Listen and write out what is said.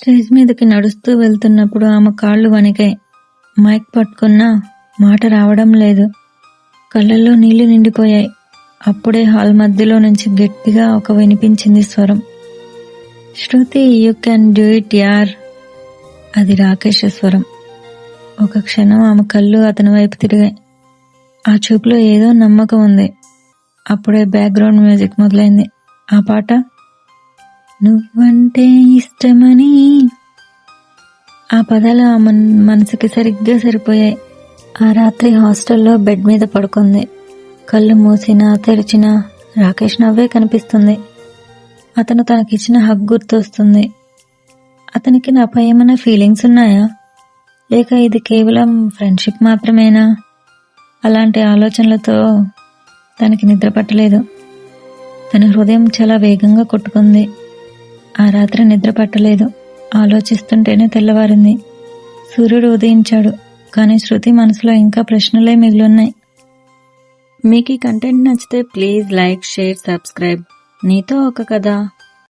Stage మీదకి నడుస్తూ వెళ్తున్నప్పుడు ఆమె కాళ్ళు వణికాయి. మైక్ పట్టుకున్నా మాట రావడం లేదు. కళ్ళల్లో నీళ్లు నిండిపోయాయి. అప్పుడే హాల్ మధ్యలో నుంచి గట్టిగా ఒక వినిపించింది స్వరం. శృతి, యూ కెన్ డూ ఇట్ యార్. అది రాకేష్ స్వరం. ఒక క్షణం ఆమె కళ్ళు అతని వైపు తిరిగాయి. ఆ చూపులో ఏదో నమ్మకం ఉంది. అప్పుడే బ్యాక్గ్రౌండ్ మ్యూజిక్ మొదలైంది. ఆ పాట నువ్వంటే ఇష్టమని. ఆ పదాలు ఆమె మనసుకి సరిగ్గా సరిపోయాయి. ఆ రాత్రి హాస్టల్లో బెడ్ మీద పడుకుంది. కళ్ళు మూసినా తెరిచినా రాకేష్ నవ్వే కనిపిస్తుంది. అతను తనకిచ్చిన హగ్ గుర్తొస్తుంది. అతనికి నాపై ఏమైనా ఫీలింగ్స్ ఉన్నాయా, లేక ఇది కేవలం ఫ్రెండ్షిప్ మాత్రమేనా? అలాంటి ఆలోచనలతో తనకి నిద్ర పట్టలేదు. తన హృదయం చాలా వేగంగా కొట్టుకుంది. ఆ రాత్రి నిద్ర పట్టలేదు. ఆలోచిస్తుంటేనే తెల్లవారింది. సూర్యుడు ఉదయించాడు. కానీ శృతి మనసులో ఇంకా ప్రశ్నలే మిగిలిన్నాయి. మీకు ఈ కంటెంట్ నచ్చితే ప్లీజ్ లైక్, షేర్, సబ్స్క్రైబ్. నీతో ఒక కథ.